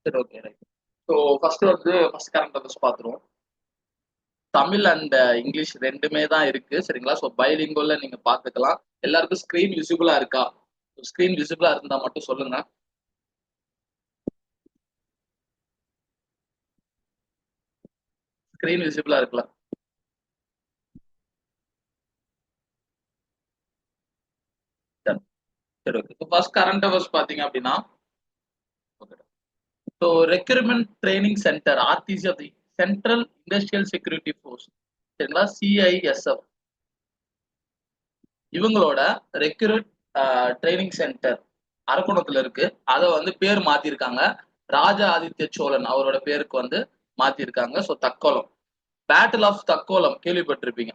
சரி, okay, right. So first current affairs பார்த்துருவோம். Tamil and English ரெண்டுமே தான் இருக்கு, சரிங்களா? ஸோ பைலிங்குவல்ல நீங்க பார்த்துக்கலாம். எல்லாருக்கும் ஸ்கிரீன் விசிபிளா இருக்கா? ஸ்கிரீன் விசிபிளா இருந்தா மட்டும் சொல்லுங்க. ஸ்கிரீன் விசிபிளா இருக்குல்ல? சரி, சரி, ஓகே. இப்போ ஃபர்ஸ்ட் கரண்ட் அஃபேர்ஸ் பார்த்தீங்க அப்படின்னா, so recruitment training centre RTC of the central industrial security force, சரிங்களா? சிஐஎஸ்எஃப் இவங்களோட ரெக்ரூட் ட்ரைனிங் சென்டர் அரக்கோணத்துல இருக்கு. அதை வந்து பேர் மாத்திருக்காங்க. ராஜா ஆதித்ய சோழன் அவரோட பேருக்கு வந்து மாத்திருக்காங்க. So Takkolam, battle of Takkolam கேள்விப்பட்டிருப்பீங்க.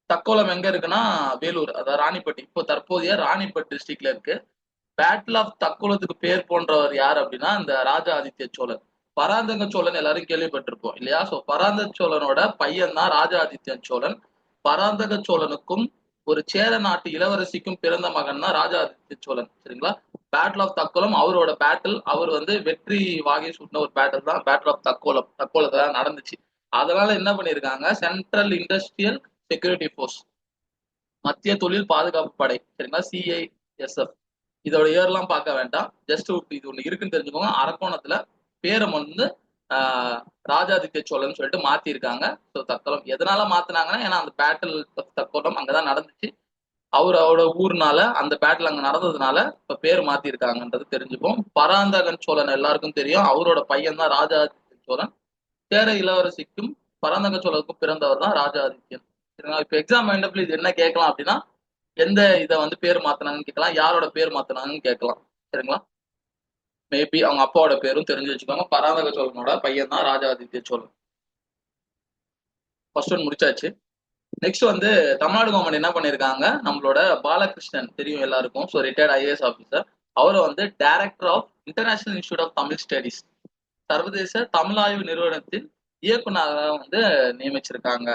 தக்கோலம் எங்க இருக்குன்னா வேலூர், அதாவது ராணிப்பட்டி, இப்போ தற்போதைய ராணிப்பட் டிஸ்ட்ரிக்ட்ல இருக்கு. பேட்டில் ஆஃப் தக்கோலத்துக்கு பேர் போன்றவர் யார் அப்படின்னா இந்த ராஜா ஆதித்ய சோழன். பராந்தக சோழன் எல்லாரும் கேள்விப்பட்டிருப்போம் இல்லையா? சோ பராந்தக சோழனோட பையன் தான் ராஜா ஆதித்ய சோழன். பராந்தக சோழனுக்கும் ஒரு சேர நாட்டு இளவரசிக்கும் பிறந்த மகன் தான் ராஜா ஆதித்ய சோழன், சரிங்களா? பேட்டில் ஆஃப் தக்கோலம் அவரோட பேட்டில், அவர் வந்து வெற்றி வாகை சூட்டின ஒரு பேட்டில் தான் பேட்டில் ஆஃப் தக்கோலம். தக்கோலத்துல நடந்துச்சு. அதனால என்ன பண்ணிருக்காங்க, சென்ட்ரல் இண்டஸ்ட்ரியல் செக்யூரிட்டி ஃபோர்ஸ், மத்திய தொழில் பாதுகாப்பு படை, சரிங்களா? சிஐஎஸ்எஃப். இதோட இயர்லாம் பார்க்க வேண்டாம், ஜஸ்ட் இது ஒண்ணு இருக்குன்னு தெரிஞ்சுக்கோங்க. அரக்கோணத்துல பேரை வந்து ராஜாதித்ய சோழன் சொல்லிட்டு மாத்திருக்காங்க. ஸோ தக்கோலம் எதனால மாத்தினாங்கன்னா, ஏன்னா அந்த பேட்டில் தக்கோலம் அங்கதான் நடந்துச்சு. அவரோட ஊர்னால அந்த பேட்டில் அங்க நடந்ததுனால இப்ப பேர் மாத்திருக்காங்கன்றது தெரிஞ்சுப்போம். பராந்தகன் சோழன் எல்லாருக்கும் தெரியும், அவரோட பையன் தான் ராஜாதித்ய சோழன். சேர இளவரசிக்கும் பராந்தக சோழருக்கும் பிறந்தவர் தான் ராஜாதித்யன், சரிங்களா? இப்ப எக்ஸாம் மைண்ட் இது என்ன கேட்கலாம் அப்படின்னா, எந்த இதை வந்து பேர் மாத்தினாங்கன்னு கேட்கலாம், யாரோட பேர் மாத்தினாங்கன்னு கேட்கலாம், சரிங்களா? மேபி அவங்க அப்பாவோட பேரும் தெரிஞ்சு வச்சுக்கோங்க. பராந்தக சோழனோட பையன் தான் ராஜாதித்ய சோழன். ஃபர்ஸ்ட் ஒன் முடிச்சாச்சு. நெக்ஸ்ட் வந்து தமிழ்நாடு கவர்மெண்ட் என்ன பண்ணிருக்காங்க, நம்மளோட பாலகிருஷ்ணன் தெரியும் எல்லாருக்கும், ஸோ ரிட்டையர்ட் ஐஏஎஸ் ஆஃபீஸர், அவரை வந்து director of international institute of Tamil studies, சர்வதேச தமிழாய்வு நிறுவனத்தின் இயக்குநராக வந்து நியமிச்சிருக்காங்க,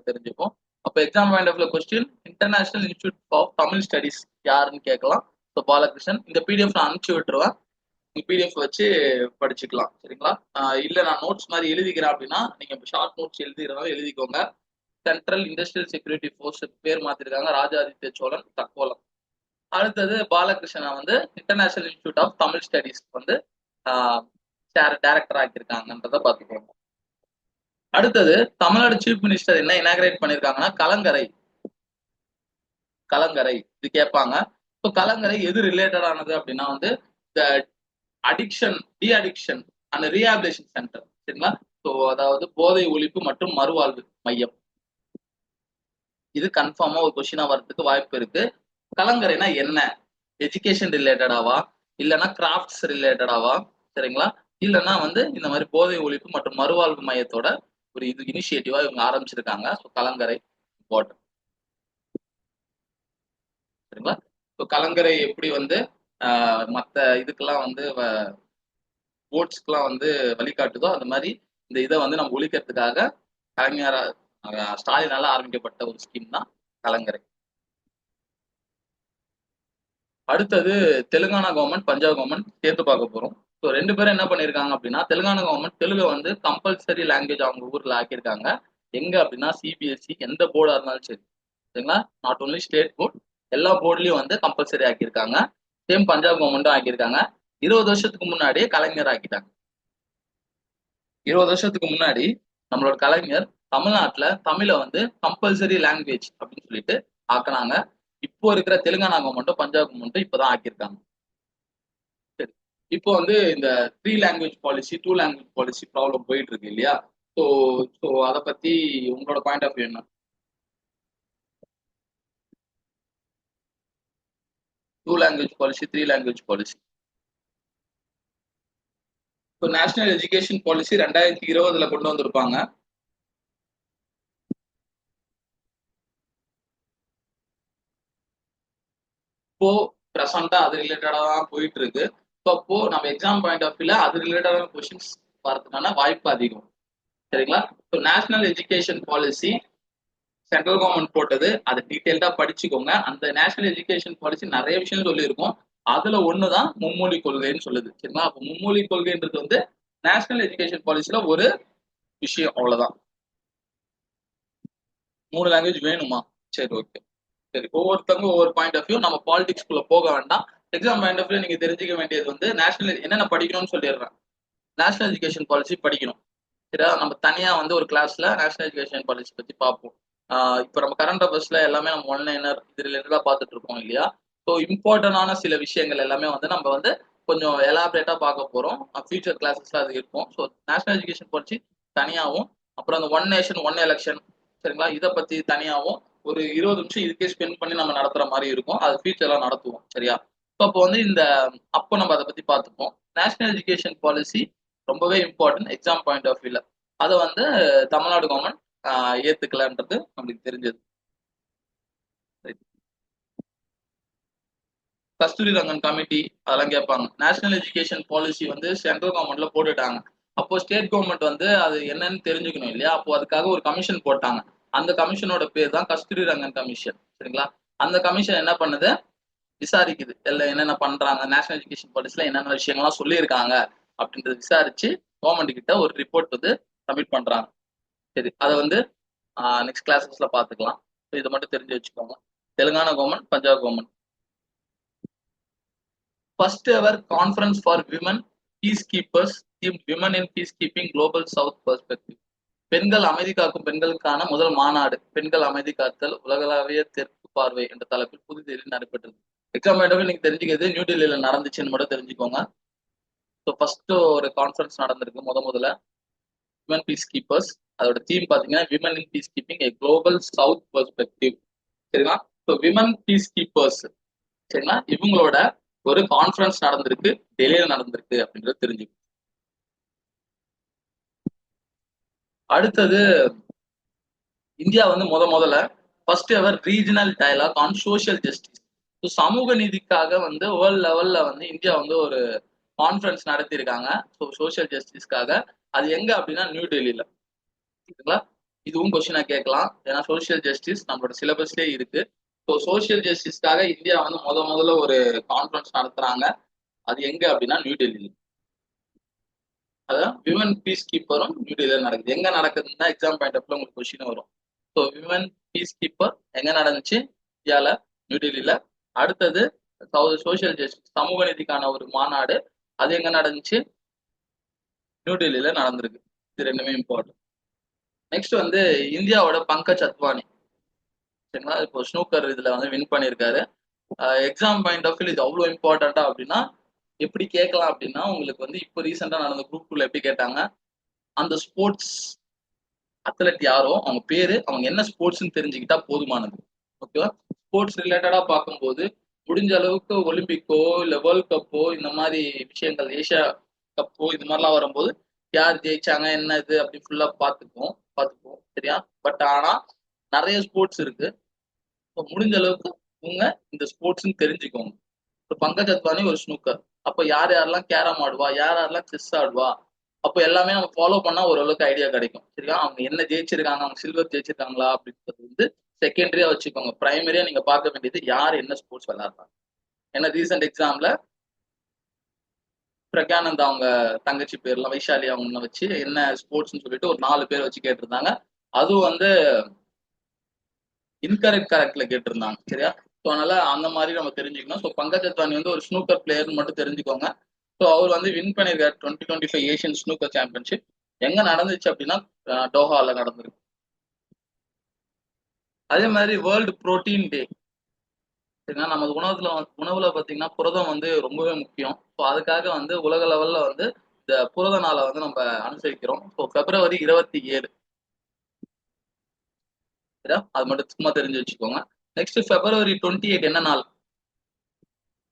தெரிஞ்சுப்போம். அப்ப exam point of question, international institute of Tamil studies யாருன்னு கேட்கலாம். ஸோ பாலகிருஷ்ணன். இந்த பிடிஎஃப் நான் அனுப்பிச்சு விட்டுருவேன், பிடிஎஃப் வச்சு படிச்சுக்கலாம், சரிங்களா? இல்ல நான் நோட்ஸ் மாதிரி எழுதிக்கிறேன் அப்படின்னா நீங்க ஷார்ட் நோட்ஸ் எழுதிக்கிறதால எழுதிக்கோங்க. சென்ட்ரல் இண்டஸ்ட்ரியல் செக்யூரிட்டி ஃபோர்ஸ் பேர் மாத்திருக்காங்க, ராஜாதித்ய சோழன், தக்கோலம். அடுத்தது பாலகிருஷ்ணனை வந்து international institute of Tamil studies வந்து டைரக்டர் ஆக்கியிருக்காங்கன்றத பார்த்துக்கோங்க. அடுத்தது தமிழ்நாடு சீஃப் மினிஸ்டர் என்ன இனாகிரேட் பண்ணிருக்காங்கன்னா கலங்கரை. கலங்கரை இது கேட்பாங்க. இப்போ கலங்கரை எது ரிலேட்டடானது அப்படின்னா வந்து இந்த addiction, de addiction and rehabilitation centre, சரிங்களா? ஸோ அதாவது போதை ஒழிப்பு மற்றும் மறுவாழ்வு மையம். இது கன்ஃபார்மா ஒரு கொஸ்டினா வரதுக்கு வாய்ப்பு இருக்கு. கலங்கரைனா என்ன? எஜுகேஷன் ரிலேட்டடாவா, இல்லைன்னா கிராஃப்ட்ஸ் ரிலேட்டடாவா, சரிங்களா? இல்லைன்னா வந்து இந்த மாதிரி போதை ஒழிப்பு மற்றும் மறுவாழ்வு மையத்தோட ஒரு இது இனிஷியேட்டிவா இவங்க ஆரம்பிச்சிருக்காங்க. ஸோ கலங்கரை இம்பார்ட்டன்ட், சரிங்களா? ஸோ கலங்கரை எப்படி வந்து மற்ற இதுக்கெல்லாம் வந்து போட்ஸ்க்கெல்லாம் வந்து வழிகாட்டுதோ அந்த மாதிரி இந்த இதை வந்து நம்ம ஒழிக்கிறதுக்காக கலைஞர் ஸ்டாலினால ஆரம்பிக்கப்பட்ட ஒரு ஸ்கீம் தான் கலங்கரை. அடுத்தது தெலுங்கானா கவர்மெண்ட், பஞ்சாப் கவர்மெண்ட் சேர்த்து பார்க்க போறோம். ஸோ ரெண்டு பேரும் என்ன பண்ணியிருக்காங்க அப்படின்னா, தெலுங்கானா கவர்மெண்ட் தெலுங்கு வந்து கம்பல்சரி லாங்குவேஜ் அவங்க ஊர்ல ஆக்கியிருக்காங்க. எங்க அப்படின்னா சிபிஎஸ்சி எந்த போர்டா இருந்தாலும் சரி, சரிங்களா? நாட் ஓன்லி ஸ்டேட் போர்ட், எல்லா போர்ட்லயும் வந்து கம்பல்சரி ஆக்கியிருக்காங்க. சேம் பஞ்சாப் கவர்மெண்ட்டும் ஆக்கியிருக்காங்க. 20 வருஷத்துக்கு முன்னாடியே கலைஞர் ஆக்கிட்டாங்க. 20 வருஷத்துக்கு முன்னாடி நம்மளோட கலைஞர் தமிழ்நாட்டுல தமிழை வந்து கம்பல்சரி லாங்குவேஜ் அப்படின்னு சொல்லிட்டு ஆக்கினாங்க. இப்போ இருக்கிற தெலுங்கானா கவர்மெண்ட்டும் பஞ்சாப் கவர்மெண்ட்டும் இப்பதான் ஆக்கியிருக்காங்க. சரி, இப்போ வந்து இந்த 3 language policy, 2 language policy problem போயிட்டு இருக்கு இல்லையா? ஸோ ஸோ அதை பத்தி உங்களோட பாயிண்ட் ஆஃப் வியூ என்ன? 2 லாங்குவேஜ் பாலிசி, 3 லாங்குவேஜ் பாலிசி. இப்போ நேஷனல் எஜுகேஷன் பாலிசி 2020 கொண்டு வந்திருப்பாங்க. இப்போ ப்ரெசண்டா அது ரிலேட்டடா தான் போயிட்டு இருக்கு. ஸோ அப்போ நம்ம எக்ஸாம் பாயிண்ட் ஆஃப் வியூல அது ரிலேட்டடான கொஸ்டின்ஸ் வரதுக்கான வாய்ப்பு அதிகம், சரிங்களா? So national education policy central government போட்டது, அதை டீட்டெயில்டா படிச்சுக்கோங்க. அந்த நேஷனல் எஜுகேஷன் பாலிசி நிறைய விஷயம் சொல்லியிருக்கும். அதுல ஒண்ணுதான் மும்மொழி கொள்கைன்னு சொல்லுது. சரிங்களா? அப்ப மும்மொழி கொள்கைன்றது வந்து நேஷனல் எஜுகேஷன் பாலிசில ஒரு விஷயம், அவ்வளவுதான். 3 லாங்குவேஜ் வேணுமா? சரி, ஓகே. சரி, ஒவ்வொருத்தவங்க ஒவ்வொரு பாயிண்ட் ஆஃப் வியூ. நம்ம பாலிடிக்ஸ் குள்ள போக வேண்டாம். எக்ஸாம் பாயிண்ட் ஆஃப் வியூ நீங்க தெரிஞ்சுக்க வேண்டியது வந்து நேஷனல் என்னென்ன படிக்கணும்னு சொல்லிடுறேன். நேஷனல் எஜுகேஷன் பாலிசி படிக்கணும். சரியா? நம்ம தனியா வந்து ஒரு கிளாஸ்ல நேஷனல் எஜுகேஷன் பாலிசி பத்தி பார்ப்போம். இப்போ நம்ம கரண்ட் அஃபேர்ஸ்ல எல்லாமே நம்ம ஒன்லைனர் இது ரிலேட்டடா பார்த்துட்டு இருக்கோம் இல்லையா? ஸோ இம்பார்ட்டன்டான சில விஷயங்கள் எல்லாமே வந்து நம்ம வந்து கொஞ்சம் எலாபரேட்டா பார்க்க போறோம். ஃபியூச்சர் கிளாஸஸ்ல அது இருக்கும். ஸோ நேஷனல் எஜுகேஷன் பாலிசி தனியாகவும், அப்புறம் அந்த ஒன் நேஷன் ஒன் எலெக்ஷன், சரிங்களா, இதை பத்தி தனியாகவும் ஒரு 20 நிமிஷம் இதுக்கே ஸ்பெண்ட் பண்ணி நம்ம நடத்துற மாதிரி இருக்கும். அது ஃபியூச்சர்ல நடத்துவோம். சரியா? அப்போ வந்து அப்போ நம்ம அதை பத்தி பார்த்துப்போம். நேஷனல் எஜுகேஷன் பாலிசி ரொம்பவே இம்பார்ட்டன்ட் எக்ஸாம் பாயிண்ட் ஆஃப் வியூல. அதை வந்து தமிழ்நாடு கவர்மெண்ட் ஏத்துக்கலன்றது நம்மளுக்கு தெரிஞ்சது. கஸ்தூரி ரங்கன் கமிட்டி அதெல்லாம் கேட்பாங்க. நேஷனல் எஜுகேஷன் பாலிசி வந்து சென்ட்ரல் கவர்மெண்ட்ல போட்டுட்டாங்க. அப்போ ஸ்டேட் கவர்மெண்ட் வந்து அது என்னன்னு தெரிஞ்சுக்கணும் இல்லையா? அப்போ அதுக்காக ஒரு கமிஷன் போட்டாங்க. அந்த கமிஷனோட பேர் தான் கஸ்தூரி ரங்கன் கமிஷன். சரிங்களா? அந்த கமிஷன் என்ன பண்ணுது? விசாரிக்குது எல்லாம் என்னென்ன பண்றாங்க, நேஷனல் எஜுகேஷன் பாலிசில என்னென்ன விஷயங்கள்லாம் சொல்லியிருக்காங்க அப்படின்றத விசாரிச்சு கவர்மெண்ட் கிட்ட ஒரு ரிப்போர்ட் வந்து சப்மிட் பண்றாங்க. சரி, அதை வந்து நெக்ஸ்ட் கிளாஸஸ்ல பாத்துக்கலாம். இதை மட்டும் தெரிஞ்சு வச்சுக்கோங்க. Telangana government, Punjab government. First ever conference for women peacekeepers theme women in peacekeeping global south perspective. பெண்கள் அமைதி காக்கும் பெண்களுக்கான முதல் மாநாடு பெண்கள் அமைதி காத்தல் உலகளாவிய தெற்கு பார்வை என்ற தலைப்பில் புதுதில்லியில் நடைபெற்றது. எக்ஸாம் நீங்க தெரிஞ்சுக்கிறது நியூ டெல்லியில நடந்துச்சுன்னு மட்டும் தெரிஞ்சுக்கோங்க. ஸோ ஃபர்ஸ்ட் ஒரு கான்ஃபரன்ஸ் நடந்திருக்கு முதல்ல விமன் பீஸ் கீப்பர்ஸ். அதோட தீம் பாத்தீங்கன்னா women in piece keeping A global south perspective. சரிங்களா? ஸோ விமன் பீஸ் கீப்பர்ஸ், சரிங்களா, இவங்களோட ஒரு கான்ஃபரன்ஸ் நடந்திருக்கு, டெல்லியில நடந்திருக்கு அப்படின்றது தெரிஞ்சுக்கணும். அடுத்தது, இந்தியா வந்து முதல்ல first ever regional dialogue on social justice. So சமூக நீதிக்காக வந்து வேர்ல்ட் லெவல்ல வந்து இந்தியா வந்து ஒரு கான்ஃபரன்ஸ் நடத்தியிருக்காங்க. ஸோ சோசியல் ஜஸ்டிஸ்க்காக. அது எங்க அப்படின்னா நியூ டெல்லியில. சரிங்களா? இதுவும் கொஸ்டினா கேட்கலாம். ஏன்னா சோசியல் ஜஸ்டிஸ் நம்மளோட சிலபஸ்லேயே இருக்கு. ஸோ சோசியல் ஜஸ்டிஸ்க்காக இந்தியா வந்து முதல்ல ஒரு கான்ஃபரன்ஸ் நடத்துறாங்க. அது எங்க அப்படின்னா நியூ டெல்லியில. அதான் விமன் பீஸ் கீப்பரும் நியூ டெல்லியில நடக்குது. எங்க நடக்குதுன்னா எக்ஸாம் பாயிண்ட் ஆஃப்ல உங்களுக்கு கொஸ்டின் வரும். ஸோ விமன் பீஸ் கீப்பர் எங்க நடந்துச்சு? இந்தியால, நியூ டெல்லியில. அடுத்தது சோசியல் ஜஸ்டிஸ் சமூக நீதிக்கான ஒரு மாநாடு, அது எங்க நடந்துச்சு? நியூ டெல்லியில நடந்திருக்கு. இது ரெண்டுமே இம்பார்ட்டன்ட். நெக்ஸ்ட் வந்து இந்தியாவோட பங்கஜ் அத்வானி, சரிங்களா, இப்போ ஸ்னூக்கர் இதுல வந்து வின் பண்ணியிருக்காரு. எக்ஸாம் பாயிண்ட் ஆஃப் வியூ இது அவ்வளோ இம்பார்ட்டண்டா அப்படின்னா எப்படி கேட்கலாம் அப்படின்னா, உங்களுக்கு வந்து இப்போ ரீசெண்டா நடந்த குரூப் 2ல எப்படி கேட்டாங்க? அந்த ஸ்போர்ட்ஸ் அத்லட் யாரோ அவங்க பேரு, அவங்க என்ன ஸ்போர்ட்ஸ்னு தெரிஞ்சுக்கிட்டா போதுமானது. ஓகேவா? ஸ்போர்ட்ஸ் ரிலேட்டடா பார்க்கும்போது முடிஞ்ச அளவுக்கு ஒலிம்பிக்கோ இல்ல வேர்ல்ட் கப்போ இந்த மாதிரி விஷயங்கள், ஏஷியா கப்போ இது மாதிரிலாம் வரும்போது யார் ஜெயிச்சாங்க என்ன இது அப்படி ஃபுல்லா பார்த்துப்போம். சரியா? பட் ஆனா நிறைய ஸ்போர்ட்ஸ் இருக்கு. முடிஞ்ச அளவுக்கு உங்க இந்த ஸ்போர்ட்ஸ்ன்னு தெரிஞ்சுக்கோங்க. இப்போ பங்கஜ் அத்வானி ஒரு ஸ்னூக்கர். அப்போ யார் யாரெல்லாம் கேரம் ஆடுவா, யார் யாரெல்லாம் செஸ் ஆடுவா, அப்போ எல்லாமே நம்ம ஃபாலோ பண்ணா ஓரளவுக்கு ஐடியா கிடைக்கும். சரியா? அவங்க என்ன ஜெயிச்சிருக்காங்க, அவங்க சில்வர் ஜெயிச்சிருக்காங்களா அப்படின்றது வந்து செகண்டரியா வச்சுக்கோங்க. பிரைமரியா நீங்க பார்க்க வேண்டியது யார் என்ன ஸ்போர்ட்ஸ் விளையாடுறாங்க. ஏன்னா ரீசெண்ட் எக்ஸாம்ல பிரக்யானந்த் அவங்க தங்கச்சி பேர்லாம் வைஷாலி அவங்க வச்சு என்ன ஸ்போர்ட்ஸ்னு சொல்லிட்டு ஒரு 4 பேர் வச்சு கேட்டிருந்தாங்க. அதுவும் வந்து கரெக்ட்ல கேட்டிருந்தாங்க. சரியா? ஸோ அதனால அந்த மாதிரி நம்ம தெரிஞ்சுக்கணும். ஸோ பங்கஜ் அத்வானி வந்து ஒரு ஸ்னூக்கர் பிளேயர்னு மட்டும் தெரிஞ்சுக்கோங்க. ஸோ அவர் வந்து வின் பண்ணியிருக்காரு 2025 ஏஷியன் ஸ்னூக்கர் சாம்பியன்ஷிப். எங்க நடந்துச்சு அப்படின்னா டோஹால நடந்திருக்கு. அதே மாதிரி வேர்ல்டு புரோட்டீன் டே. சரிங்களா? நமது உணவுல பாத்தீங்கன்னா புரதம் வந்து ரொம்பவே முக்கியம். ஸோ அதுக்காக வந்து உலக லெவல்ல வந்து இந்த புரத நாளை வந்து நம்ம அனுசரிக்கிறோம். ஸோ பிப்ரவரி 27. சரியா? அது மட்டும் சும்மா தெரிஞ்சு வச்சுக்கோங்க. நெக்ஸ்ட் பிப்ரவரி 28 என்ன நாள்?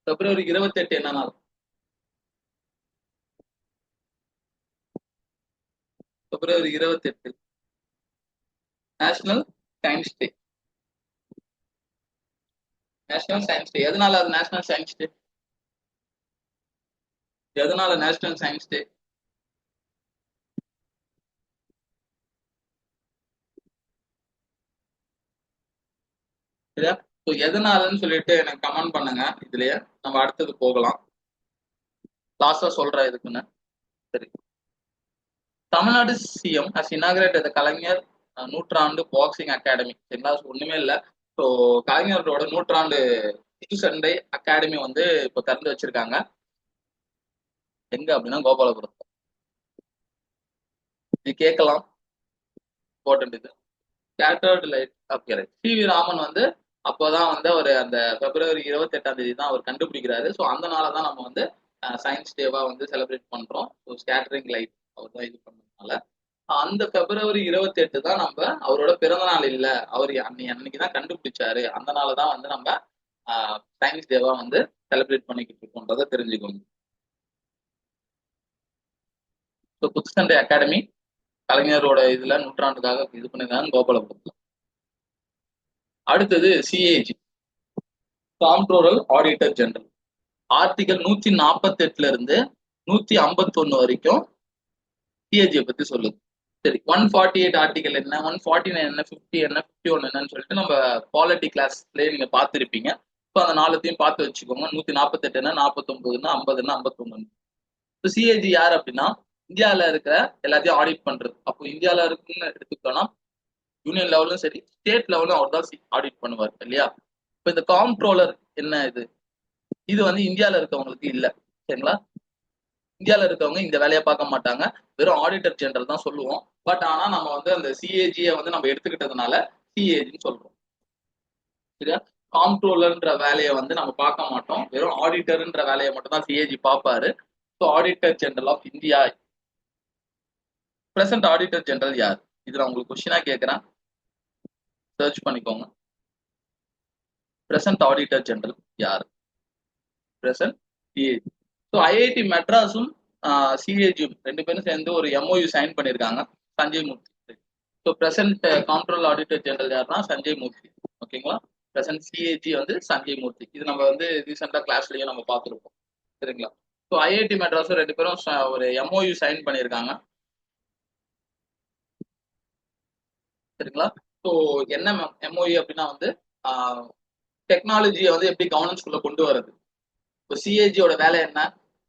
பிப்ரவரி 28 என்ன நாள்? பிப்ரவரி 28 national science day. National science day எதனால அது நேஷனல் சயின்ஸ் டே? எதனால நேஷனல் சயின்ஸ் டே? சரியா? ஸோ எதனாலன்னு சொல்லிட்டு எனக்கு கமெண்ட் பண்ணுங்க. இதுலயே நம்ம அடுத்தது போகலாம். லாஸ்டா சொல்றேன் இதுக்குன்னு. சரி, தமிழ்நாடு சிஎம் ஹஸ் இனாகிரேட் கலைஞர் நூற்றாண்டு பாக்ஸிங் அகாடமி. சரிங்களா, ஒண்ணுமே இல்லை. ஸோ கலைஞரோட நூற்றாண்டு சண்டை அகாடமி வந்து இப்போ திறந்து வச்சிருக்காங்க. எங்க அப்படின்னா கோபாலபுரம். இது கேட்கலாம் இம்பார்ட்டன்ட். இது scattered light appearance. CV. Raman வந்து அப்போதான் வந்து அவர் அந்த பிப்ரவரி 28ஆம் தேதி தான் அவர் கண்டுபிடிக்கிறாரு. ஸோ அந்த நாள தான் நம்ம வந்து சயின்ஸ் டேவா வந்து செலிப்ரேட் பண்றோம். ஸோ ஸ்கேட்டரிங் லைட் அவர் தான் இது பண்ணதுனால அந்த பிப்ரவரி 28 தான் நம்ம அவரோட பிறந்த நாள் இல்ல, அவர் அன்னைக்கு தான் கண்டுபிடிச்சாரு. அந்த நாள தான் வந்து நம்ம சயின்ஸ் டேவா வந்து செலிப்ரேட் பண்ணிக்கிட்டு இருக்கோன்றதை தெரிஞ்சுக்கோங்க. ஸோ குத்துச்சண்டை அகாடமி கலைஞரோட இதுல நூற்றாண்டுக்காக இது பண்ணிருக்காங்க கோபாலபுரத்துல. அடுத்தது சிஏஜி, காம்ப்ட்ரோலர் ஆடிட்டர் ஜெனரல். ஆர்டிகல் 148 இருந்து 151 வரைக்கும் சிஏஜியை பத்தி சொல்லுது. சரி, 148 ஆர்டிகல் என்ன, 149 என்ன, 50 என்ன, 51 என்னன்னு சொல்லிட்டு நம்ம பாலிட்டி கிளாஸ்லயே நீங்க பார்த்துருப்பீங்க. இப்போ அந்த நாலுத்தையும் பார்த்து வச்சுக்கோங்க. 148 என்ன, 49 என்ன, 50 என்ன, 51. இப்போ சிஏஜி யார் அப்படின்னா இந்தியாவில இருக்கிற எல்லாத்தையும் ஆடிட் பண்றது. அப்போ இந்தியாவில இருக்குன்னு எடுத்துக்கிட்டோம்னா யூனியன் லெவலும் சரி ஸ்டேட் லெவலும் அவர் தான் ஆடிட் பண்ணுவார் இல்லையா. இப்போ இந்த காம்ப்ட்ரோலர் என்ன இது வந்து இந்தியாவில இருக்கவங்களுக்கு இல்லை. சரிங்களா, இந்தியாவில இருக்கவங்க இந்த வேலையை பார்க்க மாட்டாங்க. வெறும் ஆடிட்டர் ஜெனரல் தான் சொல்லுவோம். பட் ஆனா நம்ம வந்து அந்த சிஏஜியை வந்து நம்ம எடுத்துக்கிட்டதுனால சிஏஜின்னு சொல்றோம். சரியா, காம்ப்ட்ரோலர்ன்ற வேலையை வந்து நம்ம பார்க்க மாட்டோம். வெறும் ஆடிட்டர்ன்ற வேலையை மட்டும் தான் சிஏஜி பார்ப்பாரு. So auditor general of India. Present auditor general யார்? இது நான் உங்களுக்கு கொஸ்டினா கேட்கிறேன், சர்ச் பண்ணிக்கோங்க. பிரசன்ட் ஆடிட்டர் ஜெனரல் யார்? Present CAG. ஸோ ஐஐடி மெட்ராஸும் சிஏஜியும் ரெண்டு பேரும் சேர்ந்து ஒரு எம்ஓயு சைன் பண்ணியிருக்காங்க. Sanjay Murthy. So present comptroller auditor general யாருன்னா சஞ்சய் மூர்த்தி. ஓகேங்களா, பிரசன்ட் சிஏஜி வந்து சஞ்சய் மூர்த்தி. இது நம்ம வந்து ரீசெண்டா கிளாஸ்லயும் நம்ம பார்த்துருப்போம். சரிங்களா, ஸோ ஐஐடி மெட்ராஸும் ரெண்டு பேரும் ஒரு எம்ஓயு சைன் பண்ணியிருக்காங்க. சரிங்களா, ஸோ என்ன எம்ஓயு அப்படின்னா வந்து டெக்னாலஜியை வந்து எப்படி கவர்னன்ஸ்குள்ள கொண்டு வரது. இப்போ சிஏஜியோட வேலை என்ன,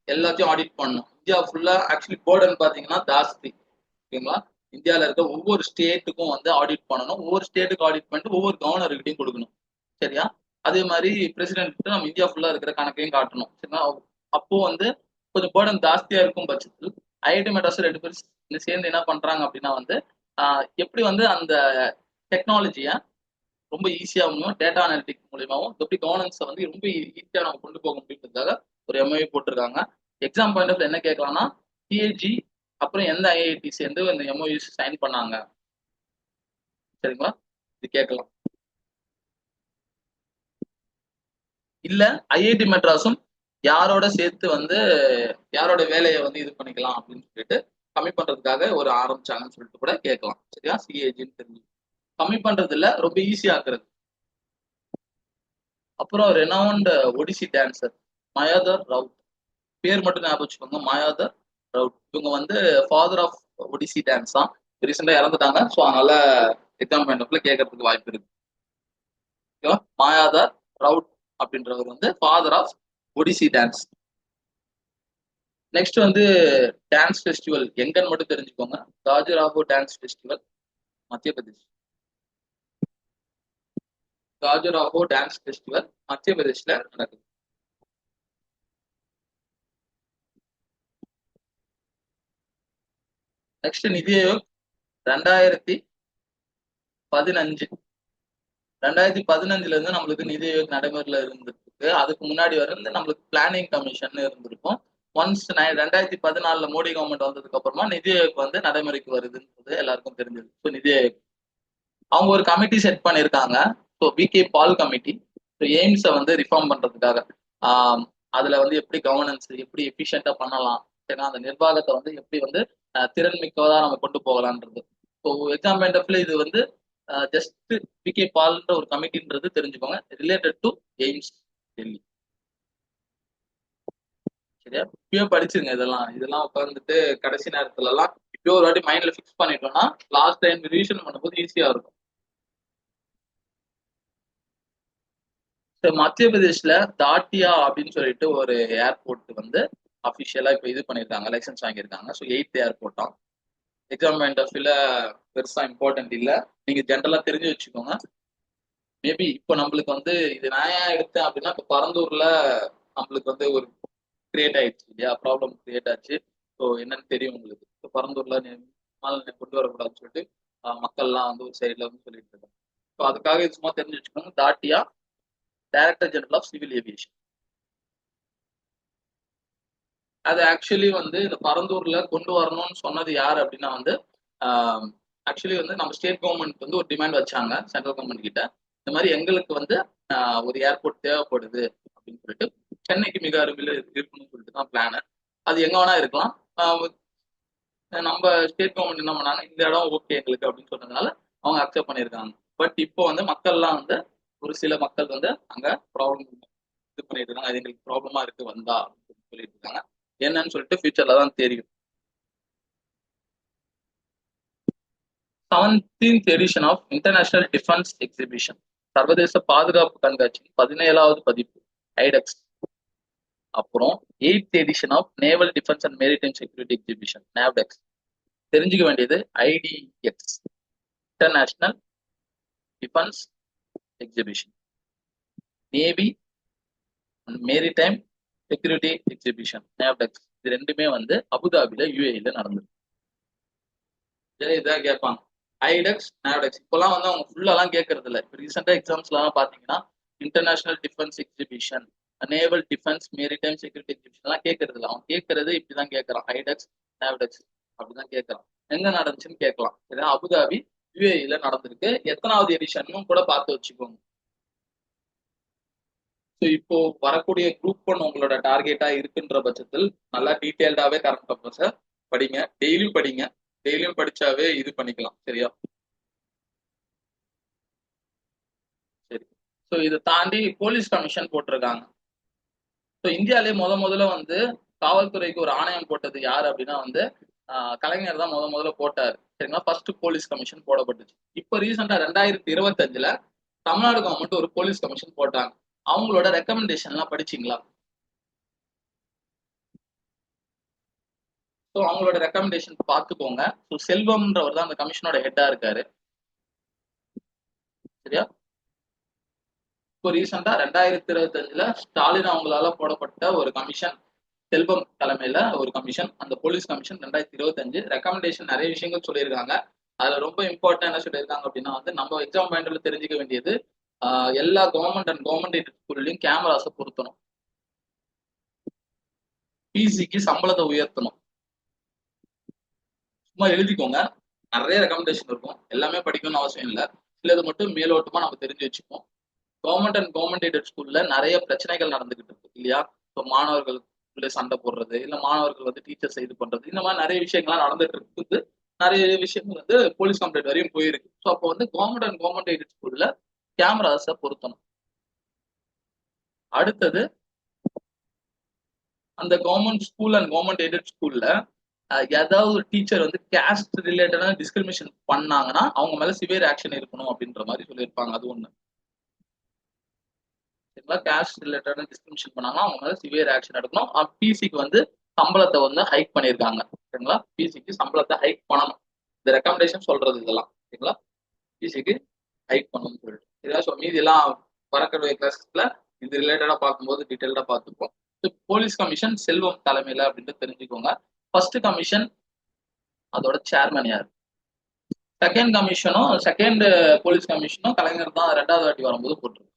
எல்லாத்தையும் ஆடிட் பண்ணணும். இந்தியா ஃபுல்லா ஆக்சுவலி போர்டுன்னு பாத்தீங்கன்னா ஜாஸ்தி. ஓகேங்களா, இந்தியாவில இருக்க ஒவ்வொரு ஸ்டேட்டுக்கும் வந்து ஆடிட் பண்ணணும். ஒவ்வொரு ஸ்டேட்டுக்கு ஆடிட் பண்ணிட்டு ஒவ்வொரு கவர்னர்கிட்டையும் கொடுக்கணும். சரியா, அதே மாதிரி பிரசிடென்ட் நம்ம இந்தியா ஃபுல்லா இருக்கிற கணக்கையும் காட்டணும். சரிங்களா, அப்போ வந்து கொஞ்சம் பேர்டன் ஜாஸ்தியா இருக்கும் பட்சத்தில் ஐஐடி மெட்ராஸ் ரெண்டு பேரும் சேர்ந்து என்ன பண்றாங்க அப்படின்னா வந்து எப்படி வந்து அந்த டெக்னாலஜியை ரொம்ப ஈஸியாகவும் டேட்டா அனாலிட்டிக் மூலியமாவும் எப்படி கவர்னன்ஸை வந்து ரொம்ப ஈஸியா நம்ம கொண்டு போக முடியுன்றதுக்காக ஒரு எம்ஐ போட்டிருக்காங்க. எக்ஸாம் பாயிண்ட் ஆஃப் என்ன கேட்கலாம்னா சிஏஜி அப்புறம் எந்த ஐஐடி சேர்ந்து இந்த எம்ஓயூஸ் சைன் பண்ணாங்க. சரிங்களா, இது கேட்கலாம். இல்ல ஐஐடி மெட்ராஸும் யாரோட சேர்த்து வந்து யாரோட வேலையை வந்து இது பண்ணிக்கலாம் அப்படின்னு சொல்லிட்டு கம்மி பண்றதுக்காக ஒரு ஆரம்பிச்சாங்கன்னு சொல்லிட்டு கூட கேட்கலாம். சரியா, சிஏஜின்னு தெரிஞ்சு கம்மி பண்றது இல்ல, ரொம்ப ஈஸியா ஆக்குறது. அப்புறம் ரெனவுண்ட் ஒடிசி டான்சர் மயாதர் ரவுட். பேர் மட்டும் ஞாபகம் வச்சுக்கோங்க, மயாதர் ரவுட். இவங்க வந்து ஃபாதர் ஆஃப் ஒடிசி டான்ஸ் தான். ரீசெண்டா இறந்துட்டாங்க. ஸோ அதனால எக்ஸாம் பாயிண்ட் கேட்கறதுக்கு வாய்ப்பு இருக்கு. ஓகேவா, மாயாதர் ரவுட் அப்படின்றவர் வந்து father of Odissi dance. Next வந்து டான்ஸ் ஃபெஸ்டிவல் எங்கன்னு மட்டும் தெரிஞ்சுக்கோங்க. காஜுராஹோ டான்ஸ் ஃபெஸ்டிவல் மத்திய பிரதேஷ். காஜுராஹோ டான்ஸ் ஃபெஸ்டிவல் மத்திய பிரதேஷ்ல நடக்குது. நெக்ஸ்ட் நிதி ஆயோக் 2015 2015 இருந்து நம்மளுக்கு நிதி ஆயோக் நடைமுறையில இருந்திருக்கு. அதுக்கு முன்னாடி வந்து நம்மளுக்கு பிளானிங் கமிஷன் இருந்திருக்கும். ஒன்ஸ் 2014 மோடி கவர்மெண்ட் வந்ததுக்கு அப்புறமா நிதி ஆயோக் வந்து நடைமுறைக்கு வருதுன்றது எல்லாருக்கும் தெரிஞ்சது. ஸோ நிதி ஆயோக் அவங்க ஒரு கமிட்டி செட் பண்ணியிருக்காங்க. ஸோ பிகே பால் கமிட்டி. ஸோ எய்ம்ஸை வந்து ரிஃபார்ம் பண்றதுக்காக அதுல வந்து எப்படி கவர்னன்ஸ் எப்படி எஃபிஷியண்டா பண்ணலாம், ஏன்னா அந்த நிர்வாகத்தை வந்து எப்படி வந்து திறன் மிக்கதா நம்ம கொண்டு போகலான்றது. ஸோ எக்ஸாம் பாயிண்ட் ஆஃப்ல இது வந்து ஜஸ்ட் பிகே பால்ன்ற ஒரு கமிட்டின்றது தெரிஞ்சுக்கோங்க, ரிலேட்டட் டு எய்ம்ஸ் டெல்லி. சரியா, இப்பயோ படிச்சுங்க. இதெல்லாம் உட்காந்துட்டு கடைசி நேரத்துல எல்லாம் இப்பயோ ஒரு வாட்டி மைண்ட்ல ஃபிக்ஸ் பண்ணிட்டோம்னா லாஸ்ட் டைம் ரிவிஷன் பண்ணும்போது ஈஸியா இருக்கும். மத்திய பிரதேஷ்ல தாட்டியா அப்படின்னு சொல்லிட்டு ஒரு ஏர்போர்ட் வந்து அபிஷியலா இப்ப இது பண்ணிருக்காங்க, லைசன்ஸ் வாங்கியிருக்காங்க. ஸோ 8th ஏர்போர்ட்டா. எக்ஸாம் பாயிண்ட் ஆஃப் வியூல பெருசா இம்பார்ட்டன்ட் இல்ல, நீங்க ஜென்ரலா தெரிஞ்சு வச்சுக்கோங்க. மேபி இப்போ நம்மளுக்கு வந்து இது நான் ஏன் எடுத்தேன் அப்படின்னா, இப்போ பரந்தூர்ல நம்மளுக்கு வந்து ஒரு கிரியேட் ஆயிடுச்சு இல்லையா, ப்ராப்ளம் கிரியேட் ஆச்சு. ஸோ என்னன்னு தெரியும் உங்களுக்கு. இப்போ பரந்தூர்ல கொண்டு வரக்கூடாதுன்னு சொல்லிட்டு மக்கள்லாம் வந்து ஒரு சைட்ல வந்து சொல்லிட்டு இருக்காங்க. ஸோ அதுக்காக இது சும்மா தெரிஞ்சு வச்சுக்கோங்க. தாட்டியா director general of civil aviation. அது ஆக்சுவலி வந்து இந்த பரந்தூர்ல கொண்டு வரணும்னு சொன்னது யார் அப்படின்னா வந்து ஆக்சுவலி வந்து நம்ம ஸ்டேட் கவர்மெண்ட் வந்து ஒரு டிமாண்ட் வச்சாங்க சென்ட்ரல் கவர்மெண்ட் கிட்ட. இந்த மாதிரி எங்களுக்கு வந்து ஒரு ஏர்போர்ட் தேவைப்படுது அப்படின்னு சொல்லிட்டு, சென்னைக்கு மிக அருகில் இருக்கணும்னு சொல்லிட்டு தான் பிளான். அது எங்க வேணா இருக்கலாம். நம்ம ஸ்டேட் கவர்மெண்ட் என்ன பண்ணாங்க, இந்த இடம் ஓகே எங்களுக்கு அப்படின்னு சொன்னதுனால அவங்க அக்செப்ட் பண்ணியிருக்காங்க. பட் இப்போ வந்து மக்கள்லாம் வந்து ஒரு சில மக்கள் வந்து அங்க ப்ராப்ளம் இது பண்ணிட்டு இருக்காங்க. அது எங்களுக்கு ப்ராப்ளமா இருக்கு வந்தா அப்படின்னு சொல்லிட்டு இருக்காங்க. என்னன்னு சொல்லிட்டு ஃபியூச்சர்ல தான் தெரியும். 17th edition of international defence exhibition, சர்வதேச பாதுகாப்பு கண்காட்சியின் 17வது பதிப்பு ஐடெக்ஸ். அப்புறம் 8th edition of naval defence and maritime security exhibition NAVDEX. தெரிஞ்சுக்க வேண்டியது IDEX, international defence exhibition. Navy maritime security exhibition NAVDEX. இது ரெண்டுமே வந்து அபுதாபில யூஏஇல நடந்தது. இதான் கேட்பாங்க ஐடெக்ஸ் நேவ்டெக்ஸ். இப்பெல்லாம் வந்து அவங்க ஃபுல்லாலாம் கேட்கறது இல்லை. இப்போ ரீசெண்டா எக்ஸாம்ஸ்லாம் பாத்தீங்கன்னா international defence exhibition, naval defence maritime security exhibition எல்லாம் கேட்கறது இல்லை. அவன் கேட்கறது இப்படிதான் கேட்கறான், ஐடெக்ஸ் நேவ்டெக்ஸ் அப்படிதான் கேட்கறான். எங்க நடந்துச்சுன்னு கேட்கலாம். இதான் அபுதாபி யுஏஇல நடந்திருக்கு. எத்தனாவது எடிஷன் கூட பார்த்து வச்சுக்கோங்க. ஸோ இப்போ வரக்கூடிய குரூப் ஒன் உங்களோட டார்கெட்டா இருக்குன்ற பட்சத்தில் நல்லா டீட்டெயில்டாவே கரண்ட் அஃபேர்ஸை படிங்க, டெய்லியும் படிங்க. டெய்லியும் படிச்சாவே இது பண்ணிக்கலாம். சரியா? சரி. ஸோ இதை தாண்டி போலீஸ் கமிஷன் போட்டிருக்காங்க. ஸோ இந்தியாவிலே முதல்ல வந்து காவல்துறைக்கு ஒரு ஆணையம் போட்டது யார் அப்படின்னா வந்து கலைஞர் தான் முதல்ல போட்டார். சரிங்களா? ஃபர்ஸ்ட் போலீஸ் கமிஷன் போடப்பட்டுச்சு. இப்போ ரீசெண்டா 2025ல தமிழ்நாடு கவர்மெண்ட் ஒரு போலீஸ் கமிஷன் போட்டாங்க. அவங்களோட ரெக்கமெண்டேஷன் எல்லாம் படிச்சீங்களா? ஸோ அவங்களோட ரெக்கமெண்டேஷன் பார்த்துக்கோங்க. ஸோ செல்வம்ன்றவர் தான் அந்த கமிஷனோட ஹெட்டா இருக்காரு. சரியா? இப்போ ரீசெண்டா 2025ல ஸ்டாலின் அவங்களால போடப்பட்ட ஒரு கமிஷன், செல்வம் தலைமையில ஒரு கமிஷன், அந்த போலீஸ் கமிஷன் 2025 ரெக்கமெண்டேஷன் நிறைய விஷயங்கள் சொல்லியிருக்காங்க. அதுல ரொம்ப இம்பார்ட்டன் என்ன சொல்லியிருக்காங்க அப்படின்னா வந்து நம்ம எக்ஸாம் பாயிண்ட்ல தெரிஞ்சுக்க வேண்டியது எல்லா கவர்மெண்ட் அண்ட் கவர்மெண்ட் எய்டட் ஸ்கூல்லையும் கேமராஸை பொருத்தணும். பிசிக்கு சம்பளத்தை உயர்த்தணும். சும்மா எழுதிக்கோங்க, நிறைய ரெக்கமெண்டேஷன் இருக்கும். எல்லாமே படிக்கணும்னு அவசியம் இல்லை. சிலது மட்டும் மேலோட்டமா நம்ம தெரிஞ்சு வச்சுப்போம். கவர்மெண்ட் அண்ட் கவர்மெண்ட் எய்டட் ஸ்கூல்ல நிறைய பிரச்சனைகள் நடந்துகிட்டு இருக்கு இல்லையா? இப்போ மாணவர்களுக்குள்ள சண்டை போடுறது, இல்ல மாணவர்கள் வந்து டீச்சர்ஸ் இது பண்றது, இந்த மாதிரி நிறைய விஷயங்கள்லாம் நடந்துட்டு இருக்குது. நிறைய விஷயங்கள் வந்து போலீஸ் கம்ப்ளைண்ட் வரையும் போயிருக்கு. ஸோ அப்போ வந்து கவர்மெண்ட் அண்ட் கவர்மெண்ட் எய்டட் ஸ்கூல்ல கேமராஸை பொருத்தணும். அடுத்தது அந்த government school and government aided ஸ்கூல்ல ஏதாவது ஒரு டீச்சர் வந்து கேஸ்ட் ரிலேட்டடான டிஸ்கிரிமினேஷன் பண்ணாங்கன்னா அவங்க மேல சிவியர் ஆக்ஷன் இருக்கணும் அப்படின்ற மாதிரி சொல்லியிருப்பாங்க. அது ஒண்ணு. கேஸ்ட் ரிலேட்டடான டிஸ்கிரிமினேஷன் பண்ணாங்கன்னா அவங்க மேல சிவியர் ஆக்ஷன் எடுக்கணும். பிசிக்கு வந்து சம்பளத்தை வந்து ஹைக் பண்ணியிருக்காங்க. சரிங்களா? பிசிக்கு சம்பளத்தை ஹைக் பண்ணணும். இந்த ரெக்கமெண்டேஷன் சொல்றது இதெல்லாம். சரிங்களா? பிசிக்கு ஹைக் பண்ணணும்னு சொல்லிட்டு இதெல்லாம் மீதி எல்லாம் வரக்கூடிய கிளாஸ்ல இது ரிலேட்டடா பார்க்கும்போது டீட்டெயில்டா பார்த்துப்போம். போலீஸ் கமிஷன் செல்வம் தலைமையில அப்படின்ட்டு தெரிஞ்சுக்கோங்க. ஃபர்ஸ்ட் கமிஷன் அதோட சேர்மன் யார்? செகண்ட் கமிஷனும் செகண்ட் போலீஸ் கமிஷனும் கலைஞர் தான் 2வது வாட்டி வரும்போது போட்டிருக்கு.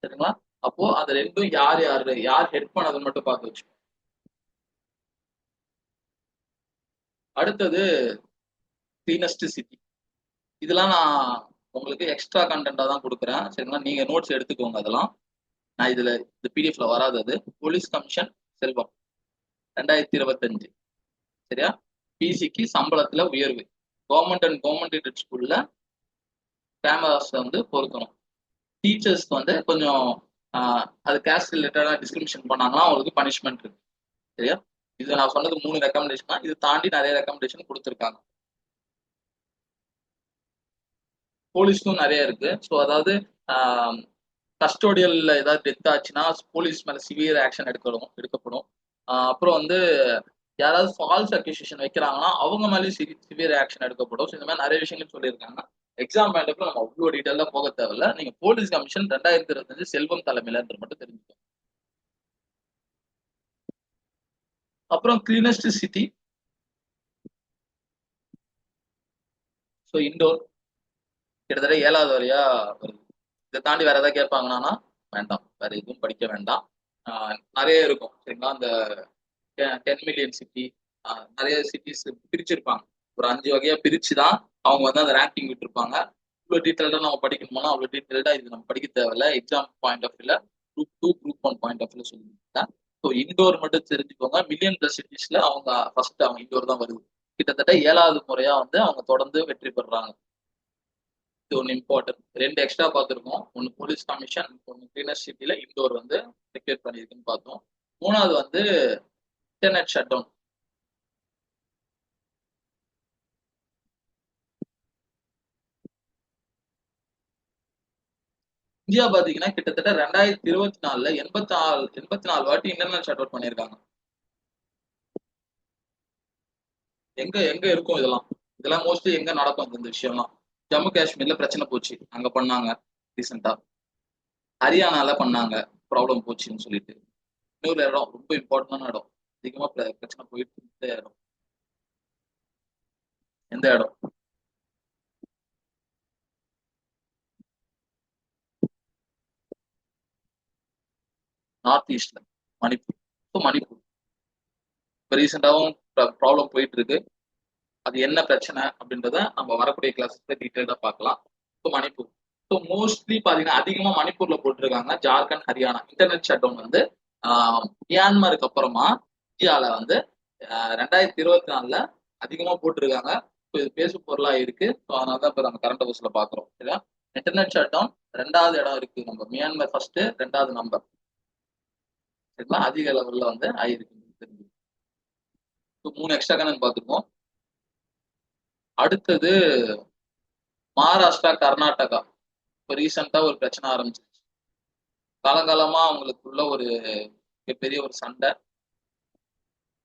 சரிங்களா? அப்போ அது ரெண்டும் யார் யார் ஹெட் பண்ணதுன்னு மட்டும் பார்த்து வச்சுக்கோங்க. அடுத்தது கிளீனஸ்ட் சிட்டி. இதெல்லாம் நான் உங்களுக்கு எக்ஸ்ட்ரா கண்டென்ட்டா தான் கொடுக்குறேன். சரிங்களா? நீங்க நோட்ஸ் எடுத்துக்கோங்க. அதெல்லாம் நான் இதுல இந்த பிடிஎஃப்ல வராது. அது போலீஸ் கமிஷன் செல்வம் 2025. சரியா? பிசிக்கு சம்பளத்துல உயர்வு, கவர்மெண்ட் அண்ட் கவர்மெண்ட் எய்டட் ஸ்கூல்ல கேமராஸ் வந்து பொருத்தணும். டீச்சர்ஸ்க்கு வந்து கொஞ்சம் அது கேஸ்ட் ரிலேட்டடா டிஸ்கிரிமினேஷன் பண்ணாங்கன்னா அவங்களுக்கு பனிஷ்மெண்ட் இருக்கு. சரியா? இது நான் சொன்னது 3 ரெக்கமெண்டேஷன் தான். இது தாண்டி நிறைய ரெக்கமெண்டேஷன் கொடுத்துருக்காங்க. போலீஸ்க்கும் நிறைய இருக்கு. ஸோ அதாவது கஸ்டோடியல்ல ஏதாவது டெத் ஆச்சுன்னா போலீஸ் மேல சிவியர் ஆக்ஷன் எடுக்கப்படும். அப்புறம் வந்து யாராவது ஃபால்ஸ் அக்யூசேஷன் வைக்கிறாங்கன்னா அவங்க மேலேயும் சிவியர் ஆக்ஷன் எடுக்கப்படும். இந்த மாதிரி நிறைய விஷயங்கள் சொல்லியிருக்காங்க. எக்ஸாம் பாயிண்ட் நம்ம அவ்வளோ டீட்டெயிலா போக தேவையில்ல. நீங்க போலீஸ் கமிஷன் 2025 செல்வம் தலைமையில மட்டும் தெரிஞ்சுக்கோங்க. அப்புறம் கிளீனஸ்ட் சிட்டி. ஸோ இண்டோர் கிட்டத்தட்ட 7வது வரையா வருது. இதை தாண்டி வேற ஏதாவது கேட்பாங்கன்னா வேண்டாம், வேற எதுவும் படிக்க வேண்டாம். நிறைய இருக்கும் சரிங்களா. அந்த 10 மில்லியன் சிட்டி நிறைய சிட்டிஸ் பிரிச்சிருப்பாங்க. ஒரு 5 வகையா பிரிச்சுதான் அவங்க வந்து அந்த ரேங்கிங் விட்டுருப்பாங்க. இவ்வளவு டீட்டெயில்டா நம்ம படிக்கணும்னா அவ்வளவு டீட்டெயில்டா இது நம்ம படிக்க தேவையில்ல. எக்ஸாம் பாயிண்ட் ஆஃப் வியூல குரூப் 2 குரூப் 1 பாயிண்ட் ஆஃப் வியூல சொல்லியிருக்கேன். ஸோ இண்டோர் மட்டும் தெரிஞ்சுக்கோங்க. மில்லியன் பிளஸ் சிட்டிஸ்ல அவங்க ஃபர்ஸ்ட் அவங்க இண்டோர் தான் வருது. கிட்டத்தட்ட 7வது முறையா வந்து அவங்க தொடர்ந்து வெற்றி பெறுறாங்க. இது ஒன்று இம்பார்ட்டன்ட். 2 எக்ஸ்ட்ரா பார்த்துருக்கோம். ஒன்று போலீஸ் கமிஷன், ஒன்று கிளீனர் சிட்டில இண்டோர் வந்து செக்யூர் பண்ணியிருக்குன்னு பார்த்தோம். 3வது வந்து இன்டர்நெட் ஷட் டவுன். இந்தியா பாத்தீங்கன்னா கிட்டத்தட்ட 2024ல 84 வாட்டி இன்டர்நெட் ஷட் அவுட் பண்ணியிருக்காங்க. எங்க எங்க இருக்கும் இதெல்லாம் மோஸ்ட்லி எங்க நடக்கும் இந்த விஷயம்லாம்? ஜம்மு காஷ்மீர்ல பிரச்சனை போச்சு, அங்க பண்ணாங்க ரீசெண்டா. ஹரியானால பண்ணாங்க, ப்ராப்ளம் போச்சுன்னு சொல்லிட்டு. இன்னொரு இடம் ரொம்ப இம்பார்ட்டன்டான இடம், அதிகமா பிரச்சனை போயிட்டு இருந்த இடம். எந்த இடம்? நார்த் ஈஸ்ட்ல மணிப்பூர். மணிப்பூர் இப்போ ரீசெண்டாவும் ப்ராப்ளம் போயிட்டு இருக்கு. அது என்ன பிரச்சனை அப்படின்றத நம்ம வரக்கூடிய கிளாஸ்ல டீட்டெயிலா பார்க்கலாம். ஸோ மணிப்பூர், ஸோ மோஸ்ட்லி பாத்தீங்கன்னா அதிகமா மணிப்பூர்ல போட்டிருக்காங்க. Jharkhand, Haryana internet shutdown வந்து மியான்மருக்கு அப்புறமா இந்தியால வந்து 2024ல அதிகமா போட்டிருக்காங்க. இது பேசு பொருளா இருக்கு. ஸோ அதனாலதான் இப்ப நம்ம கரண்ட் அஃபேர்ஸ்ல பாக்குறோம். சரியா? இன்டர்நெட் ஷட் டவுன் 2வது இடம் இருக்கு நம்ம மியான்மர் ஃபர்ஸ்ட், 2வது நம்பர். சரிங்களா? அதிக லெவல்ல வந்து ஆயிருக்கு. 3 எக்ஸ்ட்ரா கணக்கு பார்த்துருக்கோம். அடுத்தது மகாராஷ்டிரா, கர்நாடகா. இப்போ ரீசெண்டா ஒரு பிரச்சனை ஆரம்பிச்சிருச்சு. காலங்காலமா அவங்களுக்குள்ள ஒரு மிகப்பெரிய ஒரு சண்டை,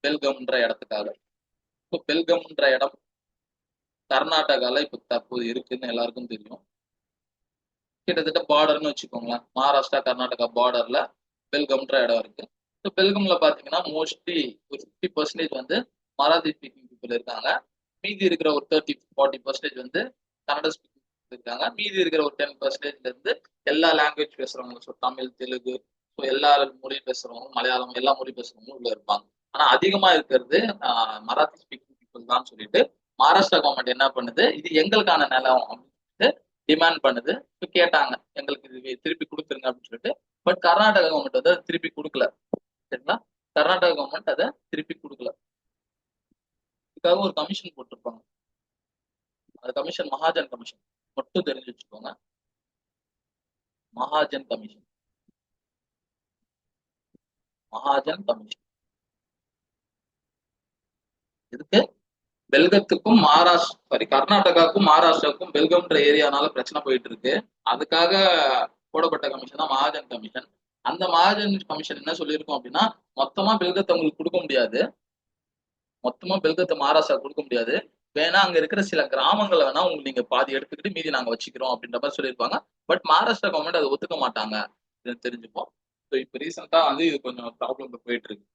பெல்கம்ன்ற இடத்துக்காக. இப்போ பெல்கம்ன்ற இடம் கர்நாடகால இப்ப தற்போது இருக்குன்னு எல்லாருக்கும் தெரியும். கிட்டத்தட்ட பார்டர்னு வச்சுக்கோங்களேன். மகாராஷ்டிரா கர்நாடகா பார்டர்ல பெல்கம்ன்ற இடம் இருக்கு. ஸோ பெல்கம்ல பாத்தீங்கன்னா மோஸ்ட்லி ஒரு 50% வந்து மராத்தி ஸ்பீக்கிங் பீப்புள் இருக்காங்க. மீதி இருக்கிற ஒரு 30-40% வந்து கன்னட ஸ்பீக்கிங் இருக்காங்க. மீதி இருக்கிற ஒரு 10%ல இருந்து எல்லா லாங்குவேஜ் பேசுறவங்க, ஸோ தமிழ், தெலுங்கு, ஸோ எல்லா மொழி பேசுறவங்க, மலையாளம், எல்லா மொழி பேசுறவங்களும் உள்ள இருப்பாங்க. ஆனா அதிகமா இருக்கிறது மராத்தி ஸ்பீக்கிங் பீப்புள் தான் சொல்லிட்டு மகாராஷ்டிரா கவர்மெண்ட் என்ன பண்ணுது, இது எங்களுக்கான நிலம் அப்படின்னு டிமாண்ட் பண்ணுது. கேட்டாங்க எங்களுக்கு இது திருப்பி கொடுத்துருங்க அப்படின்னு சொல்லிட்டு. பட் கர்நாடகா கவர்மெண்ட் வந்து திருப்பி கொடுக்கல. சரிங்களா? கர்நாடகா கவர்மெண்ட் அதை திருப்பி கொடுக்கல. இதுக்காக ஒரு கமிஷன் போட்டிருப்பாங்க. அந்த கமிஷன் மகாஜன் கமிஷன் மட்டும் தெரிஞ்சு வச்சுக்கோங்க. Mahajan commission, Mahajan commission. இதுக்கு பெல்கத்துக்கும் கர்நாடகாவுக்கும் மகாராஷ்டிராவுக்கும் பெல்கம்ன்ற ஏரியானால பிரச்சனை போயிட்டு இருக்கு. அதுக்காக போடப்பட்ட கமிஷன் தான் மகாஜன் கமிஷன். அந்த மகாஜன் கமிஷன் என்ன சொல்லியிருக்கோம் அப்படின்னா, மொத்தமா பெல்கத்தை உங்களுக்கு கொடுக்க முடியாது, மொத்தமா பெல்கத்தை மகாராஷ்டிரா கொடுக்க முடியாது. வேணா அங்க இருக்கிற சில கிராமங்களை வேணா உங்களுக்கு நீங்க பாதி எடுத்துக்கிட்டு மீதி நாங்க வச்சுக்கிறோம் அப்படின்ற மாதிரி சொல்லியிருப்பாங்க. பட் மகாராஷ்டிரா கவர்மெண்ட் அதை ஒத்துக்க மாட்டாங்க, தெரிஞ்சுப்போம். ஸோ இப்போ ரீசெண்டா வந்து இது கொஞ்சம் ப்ராப்ளம் போயிட்டு இருக்கு.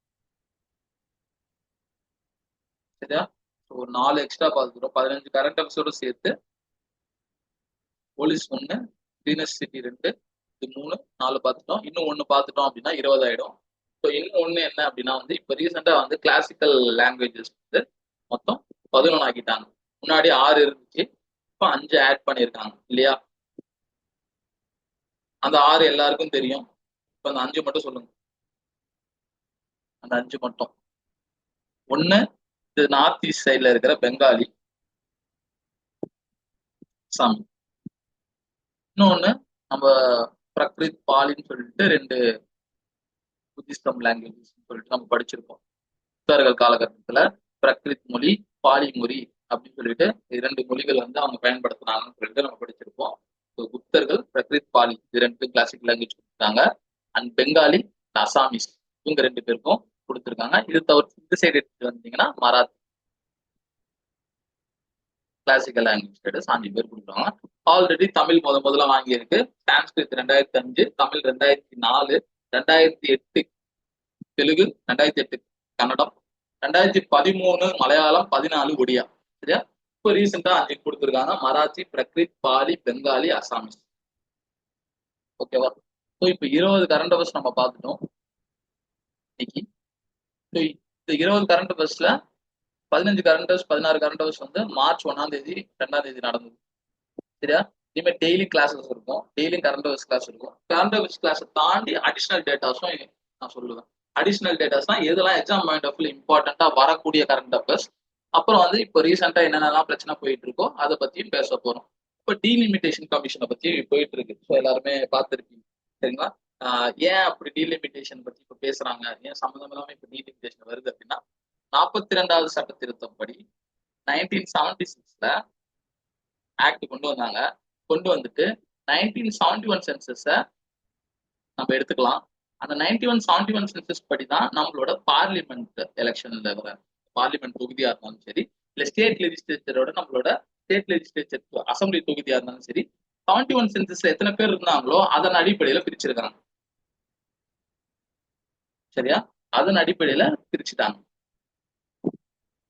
சரியா? ஒரு 4 எக்ஸ்ட்ரா பார்த்துக்கிறோம். 15 கரண்ட் அஃபேர்ஸோட சேர்த்து போலீஸ் 1, கிளீனர் சிட்டி 2, இது 3, 4 பார்த்துட்டோம். இன்னும் 1 பார்த்துட்டோம் அப்படின்னா 20 ஆயிடும். ஸோ இன்னும் 1 என்ன அப்படின்னா வந்து இப்போ ரீசெண்டா வந்து கிளாசிக்கல் லாங்குவேஜஸ் வந்து மொத்தம் 11 ஆக்கிட்டாங்க. முன்னாடி 6 இருந்துச்சு, இப்போ 5 ஆட் பண்ணியிருக்காங்க இல்லையா? அந்த 6 எல்லாருக்கும் தெரியும். இப்போ அந்த 5 மட்டும் சொல்லுங்க. அந்த 5 மட்டும். 1 இது நார்த் ஈஸ்ட் சைட்ல இருக்கிற பெங்காலி, அசாம். இன்னொன்னு நம்ம பிரக்ரித், பாலின்னு சொல்லிட்டு 2 புத்திஸ்டம் லாங்குவேஜஸ் சொல்லிட்டு நம்ம படிச்சிருப்போம். புத்தர்கள் காலகட்டத்துல பிரக்ரித் மொழி, பாலி மொழி அப்படின்னு சொல்லிட்டு 2 மொழிகள் வந்து அவங்க பயன்படுத்தினாங்கன்னு சொல்லிட்டு நம்ம படிச்சிருப்போம். குப்தர்கள், பிரகிருத் பாலி இது 2 கிளாசிக்கல் லாங்குவேஜ் கொடுத்துருக்காங்க. அண்ட் பெங்காலி, அசாமிஸ் இவங்க 2 பேருக்கும் கொடுத்துருக்காங்க. இது தவிர்த்து இந்த சைடு எடுத்துட்டு வந்தீங்கன்னா மராத்தி கிளாசிக்கல் லாங்குவேஜ் ஸ்டேட்டஸ் 5 பேர் கொடுக்குறாங்க. ஆல்ரெடி தமிழ் முதல்ல வாங்கியிருக்கு. சான்ஸ்கிரிட் 2005, தமிழ் 2004, 2008 தெலுங்கு, 2008 கன்னடம், 2013 மலையாளம், 14 ஒடியா. சரியா? இப்போ ரீசெண்டா 5 கொடுத்துருக்காங்க. மராத்தி, பிரகிருத், பாலி, பெங்காலி, அசாமிஸ். ஓகேவா? ஸோ இப்போ 20 கரண்ட் அவர்ஸ் நம்ம பார்த்துட்டோம் இன்னைக்கு. ஸோ இந்த 20 கரண்ட் அவர்ஸ்ல 15 கரண்ட் அவர்ஸ், 16 கரண்ட் அவர்ஸ் வந்து மார்ச் 1ஆம் தேதி 2ஆம் தேதி நடந்தது. சரியா? இனிமேல் டெய்லி கிளாஸஸ் இருக்கும். டெய்லி கரண்ட் அவர்ஸ் கிளாஸ் இருக்கும். கரண்ட் அவர்ஸ் கிளாஸை தாண்டி அடிஷனல் டேட்டாஸும் நான் சொல்லுவேன். அடிஷனல் டேட்டாஸ்னா எதெல்லாம் எக்ஸாம் பாயிண்ட் ஆஃப் வியூ இம்பார்ட்டண்டா வரக்கூடிய கரண்ட் அஃபேர்ஸ். அப்புறம் வந்து இப்போ ரீசெண்டா என்னென்னலாம் பிரச்சனை போயிட்டு இருக்கோ அதை பத்தியும் பேச போறோம். இப்போ டீலிமிட்டேஷன் கமிஷனை பத்தி போயிட்டு இருக்கு. ஸோ எல்லாருமே பார்த்துருப்பீங்க. சரிங்களா? ஏன் அப்படி டீலிமிட்டேஷன் பத்தி இப்போ பேசுறாங்க, ஏன் சம்மந்தம் இல்லாம இப்போ டீலிமிட்டேஷன் வருது அப்படின்னா 42வது சட்ட திருத்தப்படி 1976ல ஆக்ட் கொண்டு வந்தாங்க. கொண்டு வந்துட்டு 1971 சென்சஸை நம்ம எடுத்துக்கலாம். அந்த 91-71 சென்சஸ் படி தான் நம்மளோட பார்லிமெண்ட் எலெக்ஷன்ல வர பார்லிமெண்ட் தொகுதியா இருந்தாலும் சரி, இல்ல ஸ்டேட் லெஜிஸ்லேச்சரோட நம்மளோட ஸ்டேட் லெஜிஸ்லேச்சர் அசம்பிளி தொகுதியா இருந்தாலும் சரி, 71 சென்சஸ்ல எத்தனை பேர் இருந்தாங்களோ அதன் அடிப்படையில பிரிச்சிருக்காங்க. சரியா? அதன் அடிப்படையில பிரிச்சுட்டாங்க.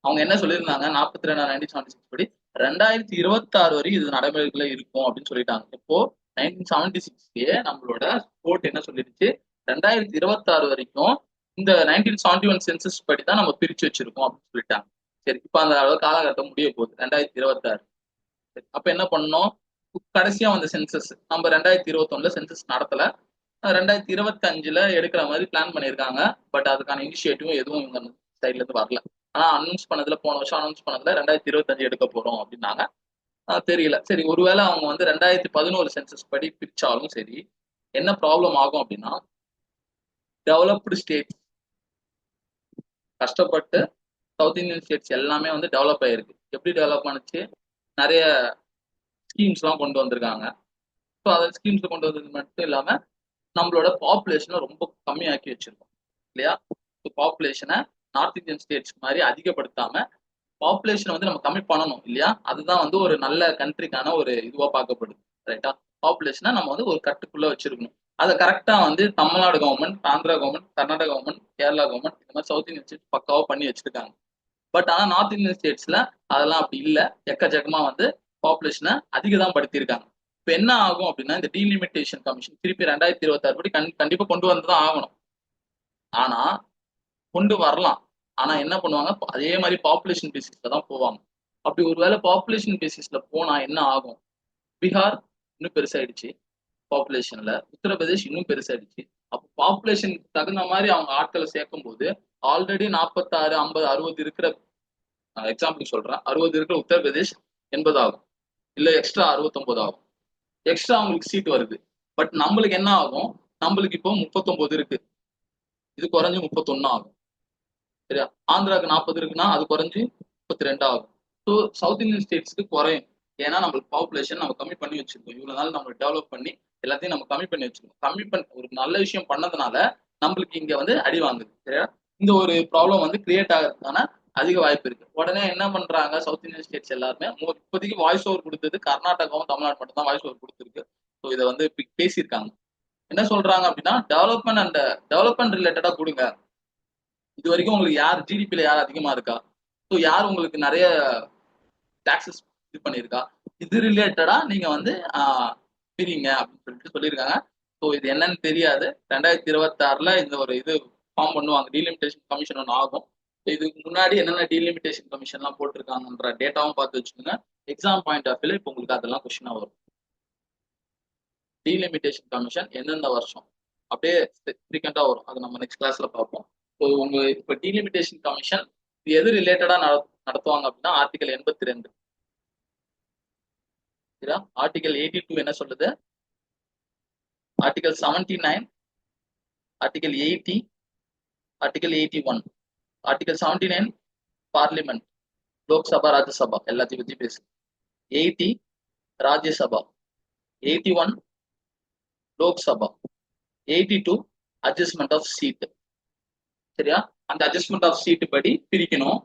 அவங்க என்ன சொல்லியிருந்தாங்க, 42-1976 படி 2026 வரைக்கும் இது நடைமுறைக்குள்ள இருக்கும் அப்படின்னு சொல்லிட்டாங்க. இப்போ 1976 நம்மளோட கோர்ட் என்ன சொல்லிருச்சு, 2026 வரைக்கும் இந்த 1971 சென்சஸ் படி தான் நம்ம பிரிச்சு வச்சிருக்கோம் அப்படின்னு சொல்லிட்டாங்க. சரி, இப்ப அந்த அளவு காலகட்டம் முடிய போகுது 2026. அப்ப என்ன பண்ணோம், கடைசியா வந்த சென்சஸ் நம்ம 2021 சென்சஸ் நடத்தல, 2025 எடுக்கிற மாதிரி பிளான் பண்ணியிருக்காங்க. பட் அதுக்கான இனிஷியேட்டிவும் எதுவும் இவங்க சைட்ல இருந்து வரல. ஆனா அனௌன்ஸ் பண்ணதுல, போன வருஷம் அனௌன்ஸ் பண்ணதுல 2025 எடுக்க போறோம் அப்படின்னாங்க. தெரியல. சரி, ஒருவேளை அவங்க வந்து 2011 சென்சஸ் படி பிரிச்சாலும் சரி, என்ன ப்ராப்ளம் ஆகும் அப்படின்னா, டெவலப்டு ஸ்டேட்ஸ் கஷ்டப்பட்டு சவுத் இந்தியன் ஸ்டேட்ஸ் எல்லாமே வந்து டெவலப் ஆயிருக்கு. எப்படி டெவலப் ஆனிச்சு, நிறைய ஸ்கீம்ஸ் எல்லாம் கொண்டு வந்திருக்காங்க. ஸோ அதை ஸ்கீம்ஸ் கொண்டு வந்தது மட்டும் இல்லாம நம்மளோட பாப்புலேஷனை ரொம்ப கம்மியாக்கி வச்சிருக்கோம் இல்லையா? பாப்புலேஷனை நார்த் இந்தியன் ஸ்டேட்ஸ் மாதிரி அதிகப்படுத்தாம பாப்புலேஷனை வந்து நம்ம கம்மி பண்ணணும் இல்லையா? அதுதான் வந்து ஒரு நல்ல கண்ட்ரிக்கான ஒரு இதுவா பார்க்கப்படுது. ரைட்டா? பாப்புலேஷனை நம்ம வந்து ஒரு கட்டுக்குள்ள வச்சிருக்கணும். அதை கரெக்டா வந்து Tamil Nadu government, Andhra government, Karnataka government, Kerala government இந்த மாதிரி சவுத் இந்தியன் ஸ்டேட்ஸ் பக்காவா பண்ணி வச்சிருக்காங்க. பட் ஆனா நார்த் இந்தியன் ஸ்டேட்ஸ்ல அதெல்லாம் அப்படி இல்லை. எக்கச்சக்கமா வந்து பாப்புலேஷனை அதிகம் படுத்தியிருக்காங்க. இப்ப என்ன ஆகும் அப்படின்னா, இந்த டீலிமிட்டேஷன் கமிஷன் திருப்பி 2026 படி கண்டிப்பா கொண்டு வந்துதான் ஆகணும். ஆனா கொண்டு வரலாம். ஆனா என்ன பண்ணுவாங்க, அதே மாதிரி பாப்புலேஷன் பேசிஸ்ல தான் போவாங்க. அப்படி ஒருவேளை பாப்புலேஷன் பேசிஸ்ல போனா என்ன ஆகும், பீகார் இன்னும் பெருசாயிடுச்சு பாப்புலேஷன்ல, உத்தரப்பிரதேஷ் இன்னும் பெருசாயிடுச்சு. அப்போ பாப்புலேஷனுக்கு தகுந்த மாதிரி அவங்க ஆட்களை சேர்க்கும் போது ஆல்ரெடி 46, 50, 60 இருக்கிற, எக்ஸாம்பிள் சொல்றேன், 60 இருக்கிற உத்தரப்பிரதேஷ் 80 ஆகும், இல்ல எக்ஸ்ட்ரா 69 ஆகும். எக்ஸ்ட்ரா அவங்களுக்கு சீட் வருது. பட் நம்மளுக்கு என்ன ஆகும், நம்மளுக்கு இப்போ 39 இருக்கு, இது குறைஞ்சு 31 ஆகும். சரியா? ஆந்திராவுக்கு 40 இருக்குன்னா அது குறைஞ்சு 32 ஆகும். ஸோ சவுத் இந்தியன் ஸ்டேட்ஸ்க்கு குறையும். ஏன்னா நம்மளுக்கு பாப்புலேஷன் நம்ம கம்மி பண்ணி வச்சிருக்கோம். இவ்வளவு நாள் நம்ம டெவலப் பண்ணி எல்லாத்தையும் நம்ம கம்மி பண்ணி வச்சிருக்கோம். கம்மி பண்ணி ஒரு நல்ல விஷயம் பண்ணதுனால நம்மளுக்கு இங்க வந்து அடி வாங்குது. சரியா? இந்த ஒரு ப்ராப்ளம் வந்து கிரியேட் ஆகிறதுக்கான அதிக வாய்ப்பு இருக்கு. உடனே என்ன பண்றாங்க, சவுத் இந்தியன் ஸ்டேட்ஸ் எல்லாருமே இப்போதைக்கு வாய்ஸ் ஓவர் கொடுத்தது கர்நாடகாவும் தமிழ்நாடு மட்டும் தான் வாய்ஸ் ஓவர் கொடுத்துருக்கு. ஸோ இதை வந்து பேசியிருக்காங்க. என்ன சொல்றாங்க அப்படின்னா, டெவலப்மெண்ட் ரிலேட்டடா கொடுங்க. இது வரைக்கும் உங்களுக்கு யார் ஜிடிபியில யார் அதிகமா இருக்கா, ஸோ யார் உங்களுக்கு நிறைய டாக்ஸஸ் இது பண்ணியிருக்கா, இது ரிலேட்டடா நீங்க வந்து பிரிங்க அப்படின்னு சொல்லியிருக்காங்க. ஸோ இது என்னன்னு தெரியாது. 2026 இந்த ஒரு இது ஃபார்ம் பண்ணுவாங்க, டீலிமிட்டேஷன் கமிஷன் ஒன்று ஆகும். இதுக்கு முன்னாடி என்னென்ன டீலிமிட்டேஷன் கமிஷன்லாம் போட்டிருக்காங்கன்ற டேட்டாவும் பார்த்து வச்சுக்கோங்க. எக்ஸாம் பாயிண்ட் ஆஃப் வியூல இப்போ உங்களுக்கு அதெல்லாம் கொஸ்டினா வரும். டீலிமிட்டேஷன் கமிஷன் எந்தெந்த வருஷம் அப்படியே ஃப்ரீக்வெண்டா வரும். அதை நம்ம நெக்ஸ்ட் கிளாஸ்ல பார்ப்போம். ஸோ உங்க இப்போ டீலிமிட்டேஷன் கமிஷன் எது ரிலேட்டடா நடத்துவாங்க அப்படின்னா, ஆர்டிகல் 82. ஆர்டிகல் 82 என்ன சொல்லுது, article 79, article 80, article 81. Article 79 parliament, Lok Sabha, Rajya Sabha எல்லாத்தையும் பத்தி பேசு. 80 Rajya Sabha, 81 Lok Sabha, 82 adjustment of seat. சரியா? அந்த அட்ஜஸ்ட்மெண்ட் ஆஃப் சீட் படி பிரிக்கணும்.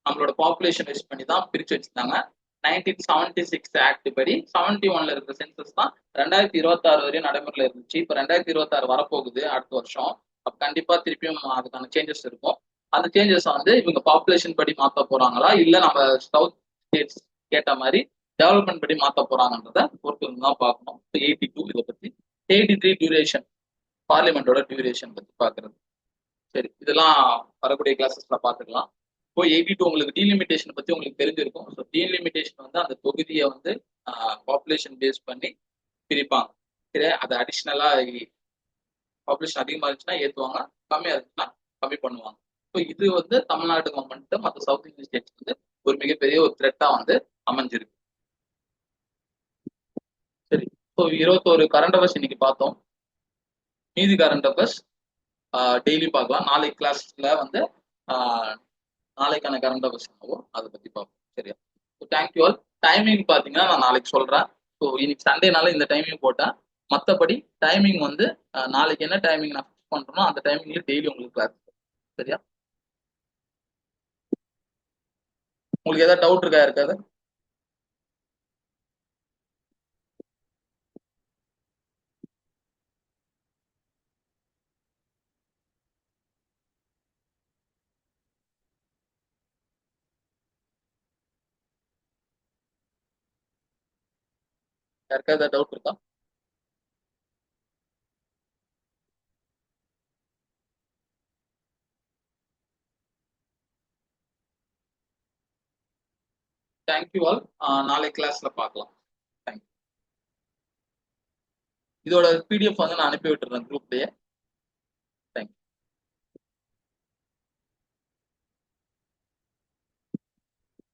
நம்மளோட பாப்புலேஷன் வைஸ் பண்ணி தான் பிரிச்சு வச்சிருந்தாங்க. 1976 ஆக்ட் படி 71ல இருக்கிற சென்சஸ் தான் 2026 வரையும் நடைமுறையில் இருந்துச்சு. இப்போ 2026 வரப்போகுது அடுத்த வருஷம். அப்ப கண்டிப்பா திருப்பியும் அதுக்கான சேஞ்சஸ் இருக்கும். அந்த சேஞ்சஸ் வந்து இவங்க பாப்புலேஷன் படி மாத்த போறாங்களா, இல்ல நம்ம சவுத் ஸ்டேட்ஸ் கேட்ட மாதிரி டெவலப்மெண்ட் படி மாத்த போறாங்கன்றத பொறுத்து தான் பார்க்கணும். 82 இதை பத்தி. 83 டியூரேஷன், பார்லிமெண்டோட டியூரேஷன் பத்தி பாக்குறது. சரி, இதெல்லாம் வரக்கூடிய கிளாஸஸ்ல பாத்துக்கலாம். இப்போ 82 உங்களுக்கு டீலிமிட்டேஷன் பத்தி உங்களுக்கு தெரிஞ்சிருக்கும். ஸோ டீலிமிட்டேஷன் வந்து அந்த தொகுதியை வந்து பாப்புலேஷன் பேஸ் பண்ணி பிரிப்பாங்க. சரி, அது அடிஷ்னலா பாப்புலேஷன் அதிகமா இருந்துச்சுன்னா ஏற்றுவாங்க, கம்மியா இருந்துச்சுன்னா கம்மி பண்ணுவாங்க. ஸோ இது வந்து தமிழ்நாடு கவர்மெண்ட் மற்ற சவுத் இந்தியன் ஸ்டேட்ஸ் வந்து ஒரு மிகப்பெரிய ஒரு த்ரெட்டா வந்து அமைஞ்சிருக்கு. சரி, ஸோ 21 கரண்ட் அவர்ஸ் இன்னைக்கு பார்த்தோம். மீதி கரண்ட் அவர்ஸ் டெய்லி பார்க்கலாம். நாளைக்கு கிளாஸ்ல வந்து நாளைக்கான கரண்ட் அவர்ஸ் என்னவோ அதை பத்தி பார்ப்போம். சரியா? So thank you all. டைமிங் பார்த்தீங்கன்னா நான் நாளைக்கு சொல்றேன். ஸோ இன்னைக்கு சண்டேனால இந்த டைமிங் போட்டேன். மற்றபடி டைமிங் வந்து நாளைக்கு என்ன டைமிங் நான் ஃபிக்ஸ் பண்றேனோ அந்த டைமிங்ல டெய்லி உங்களுக்கு கிளாஸ். சரியா? உங்களுக்கு ஏதாவது டவுட் இருக்கா இருக்காது? யாருக்காவது ஏதாவது டவுட் இருக்கா? Thank you all. நாளை கிளாஸ்ல பார்க்கலாம். தேங்க்யூ. இதோட பிடிஎஃப் வந்து நான் அனுப்பி விட்டுறேன் குரூப்லயே.